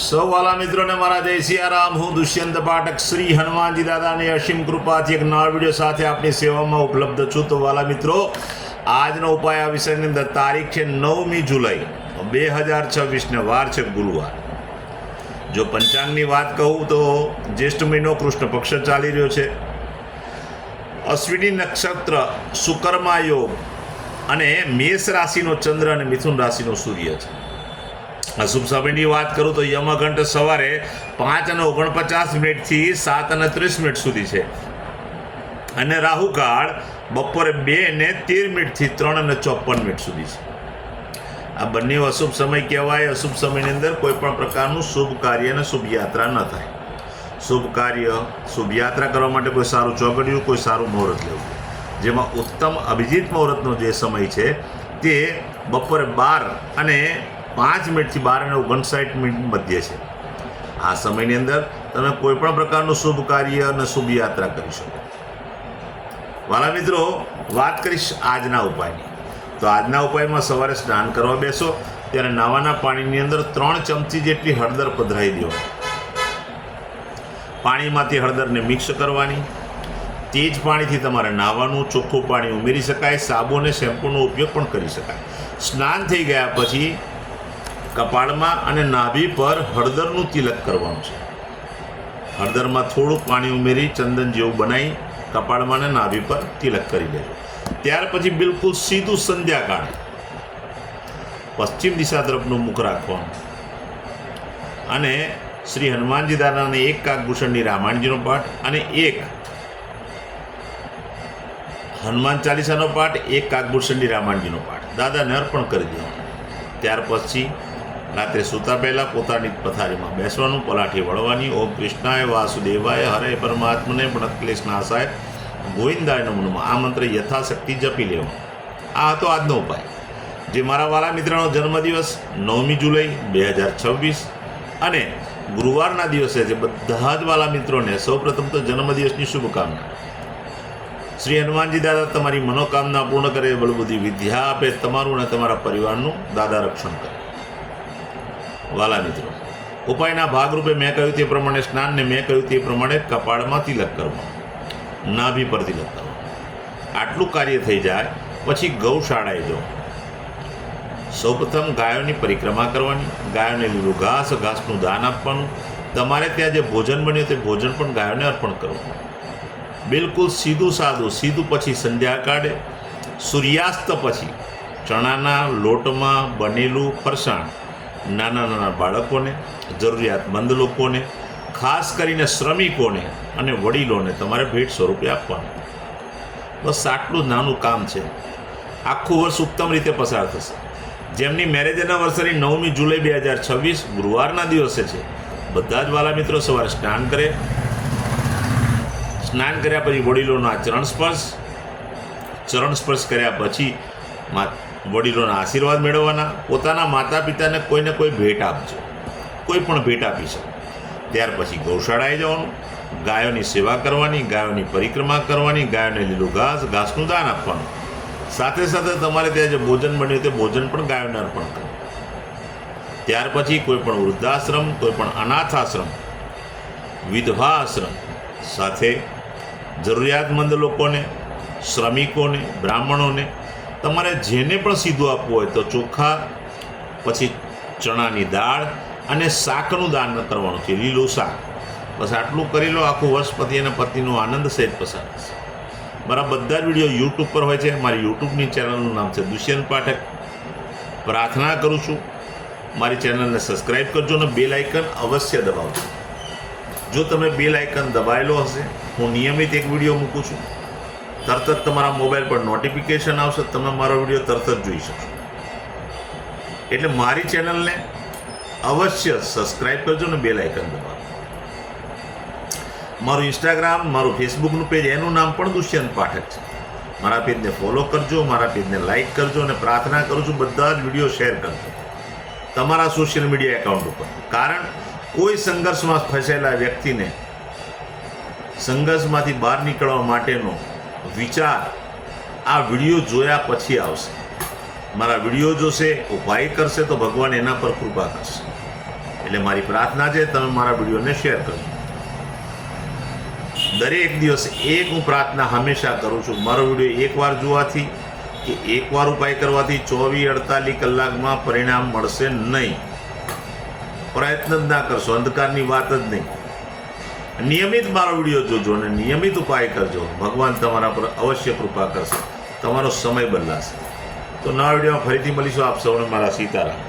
સૌ વાલા મિત્રોને મારા જય સિયારામ. હું દુષ્યંત પાઠક શ્રી હનુમાનજી દાદાની અસીમ કૃપાથી એક નવા વિડીયો સાથે આપણી સેવામાં ઉપલબ્ધ છું. તો વાલા મિત્રો, આજનો ઉપાય આ વિષયની અંદર તારીખ છે 9મી જુલાઈ 2026 વાર છે ગુરુવાર. જો પંચાંગની વાત કહું તો જ્યેષ્ઠ મહિનો કૃષ્ણ પક્ષ ચાલી રહ્યો છે. અશ્વિની નક્ષત્ર, સુકર્મા યોગ અને મેષ રાશિનો ચંદ્ર અને મિથુન રાશિનો સૂર્ય છે. અશુભ સમયની વાત કરું તો યમઘંટ સવારે 5:49 થી 7:30 સુધી છે અને રાહુકાળ બપોરે 2:13 થી 3:54 સુધી છે. આ બંને અશુભ સમય કહેવાય. અશુભ સમયની અંદર કોઈ પણ પ્રકારનું શુભ કાર્ય અને શુભ યાત્રા ન થાય. શુભ કાર્ય, શુભ યાત્રા કરવા માટે કોઈ સારું ચોકડિયું, કોઈ સારું મુહૂર્ત લેવું, જેમાં ઉત્તમ અભિજીત મુહૂર્તનો જે સમય છે તે બપોરે 12:05 થી 12:59 મધ્ય છે. આ સમયની અંદર તમે કોઈ પણ પ્રકારનું શુભ કાર્ય અને શુભ યાત્રા કરી શકો. વાલા મિત્રો, વાત કરીશ આજના ઉપાયની. તો આજના ઉપાયમાં સવારે સ્નાન કરવા બેસો ત્યારે નાવાના પાણીની અંદર 3 ચમચી જેટલી હળદર પધરાવી દેવાની. પાણીમાંથી હળદરને મિક્સ કરવાની. તે જ પાણીથી તમારે નાહવાનું. ચોખ્ખું પાણી ઉમેરી શકાય. સાબુ અને શેમ્પૂનો ઉપયોગ પણ કરી શકાય. સ્નાન થઈ ગયા પછી કપાળમાં અને નાભી પર હળદરનું તિલક કરવાનું છે. હળદરમાં થોડું પાણી ઉમેરી ચંદન જેવું બનાવી કપાળમાં અને નાભી પર તિલક કરી લેજો. ત્યાર પછી બિલકુલ સીધું સંધ્યાકાળે પશ્ચિમ દિશા તરફનું મુખ રાખવાનું અને શ્રી હનુમાનજી દાદાને એક કાકભૂષણની રામાયણજીનો પાઠ અને એક હનુમાન ચાલીસાનો પાઠ, એક કાકભૂષણની રામાયણજીનો પાઠ દાદાને અર્પણ કરી દેવાનો. ત્યાર પછી રાત્રે સૂતા પહેલાં પોતાની પથારીમાં બેસવાનું, પલાઠી વળવાની. ઓમ કૃષ્ણાય વાસુદેવાય હરે પરમાત્મને પ્रणतक्लेश नाशाय ગોવિંદાય નમઃ આ મંત્ર યથાશક્તિ જપી લેવો. આ હતો આજનો ઉપાય. જે મારા વાલા મિત્રનો જન્મદિવસ 9મી જુલાઈ 2026 અને ગુરુવારના દિવસે છે, બધા જ વાલા મિત્રોને સૌપ્રથમ તો જન્મદિવસની શુભકામના. શ્રી હનુમાનજી દાદા તમારી મનોકામના પૂર્ણ કરે, બળબુદ્ધિ વિદ્યા આપે, તમારું અને તમારા પરિવારનું દાદા રક્ષણ કરે. વાલા મિત્રો, ઉપાયના ભાગરૂપે મેં કહ્યું તે પ્રમાણે સ્નાનને મેં કહ્યું તે પ્રમાણે કપાળમાં તિલક કરવાનું, નાભી પર તિલક કરવાનું. આટલું કાર્ય થઈ જાય પછી ગૌશાળાએ જાઓ. સૌપ્રથમ ગાયોની પરિક્રમા કરવાની. ગાયોને લીલું ઘાસનું દાન આપવાનું. તમારે ત્યાં જે ભોજન બન્યું તે ભોજન પણ ગાયોને અર્પણ કરવાનું. બિલકુલ સીધું સાદું. સીધું પછી સંધ્યાકાળે સૂર્યાસ્ત પછી ચણાના લોટમાં બનેલું ફરસાણ નાના નાના બાળકોને, જરૂરિયાતમંદ લોકોને, ખાસ કરીને શ્રમિકોને અને વડીલોને તમારે ભેટ સ્વરૂપે આપવાનું. બસ આટલું નાનું કામ છે. આખું વર્ષ ઉત્તમ રીતે પસાર થશે. જેમની મેરેજ એનિવર્સરી 9મી જુલાઈ 2026 ગુરુવારના દિવસે છે, બધા જ વાલા મિત્રો સવારે સ્નાન કરે. સ્નાન કર્યા પછી વડીલોના ચરણ સ્પર્શ કર્યા પછી વડીલોના આશીર્વાદ મેળવવાના. પોતાના માતા પિતાને કોઈને કોઈ ભેટ આપજો. કોઈ પણ ભેટ આપી શકો. ત્યાર પછી ગૌશાળાએ જવાનું. ગાયોની સેવા કરવાની, ગાયોની પરિક્રમા કરવાની, ગાયોને લીલું ઘાસનું દાન આપવાનું. સાથે સાથે તમારે ત્યાં જે ભોજન બન્યું તે ભોજન પણ ગાયોને અર્પણ કરવું. ત્યાર પછી કોઈ પણ વૃદ્ધાશ્રમ, કોઈ પણ અનાથાશ્રમ, વિધવા આશ્રમ સાથે જરૂરિયાતમંદ લોકોને, શ્રમિકોને, બ્રાહ્મણોને તમારે જેને પણ સીધું આપવું હોય તો ચોખા, પછી ચણાની દાળ અને શાકનું દાન કરવાનું છે, લીલું શાક. બસ આટલું કરી લો. આખું વર્ષ પતિ અને પત્નીનો આનંદ સહિત પસાર થશે. મારા બધા જ વિડીયો યુટ્યુબ પર હોય છે. મારી યુટ્યુબની ચેનલનું નામ છે દુષ્યંત પાઠક. પ્રાર્થના કરું છું મારી ચેનલને સબસ્ક્રાઈબ કરજો અને બેલ આઇકન અવશ્ય દબાવજો. જો તમે બેલ આઇકન દબાવેલો હશે, હું નિયમિત એક વિડીયો મૂકું છું, તરત જ તમારા મોબાઈલ પર નોટિફિકેશન આવશે. તમે મારો વિડીયો તરત જ જોઈ શકશો. એટલે મારી ચેનલને અવશ્ય સબસ્ક્રાઈબ કરજો અને બેલ આઇકન દબાવો. મારું ઇન્સ્ટાગ્રામ, મારું ફેસબુકનું પેજ, એનું નામ પણ દુષ્યંત પાઠક છે. મારા પેજને ફોલો કરજો, મારા પેજને લાઇક કરજો અને પ્રાર્થના કરું છું બધા જ વિડીયો શેર કરજો તમારા સોશિયલ મીડિયા એકાઉન્ટ ઉપર. કારણ કોઈ સંઘર્ષમાં ફસાયેલા વ્યક્તિને સંઘર્ષમાંથી બહાર નીકળવા માટેનો વિચાર આ વિડીયો જોયા પછી આવશે. મારા વિડીયો જોશે, ઉપાય કરશે તો ભગવાન એના પર કૃપા કરશે. એટલે મારી પ્રાર્થના છે તમે મારા વિડીયોને શેર કરજો. દરેક દિવસ એક હું પ્રાર્થના હંમેશા કરું છું, મારો વિડીયો એકવાર જોવાથી કે એકવાર ઉપાય કરવાથી 24-48 કલાકમાં પરિણામ મળશે નહીં. પ્રયત્ન જ ના કરશો, અંધકારની વાત જ નહીં. નિયમિત મારો વિડીયો જોજો અને નિયમિત ઉપાય કરજો. ભગવાન તમારા પર અવશ્ય કૃપા કરશે, તમારો સમય બદલાશે. તો નવા વિડીયોમાં ફરીથી મળીશું. આપ સૌને મારા સીતારામ.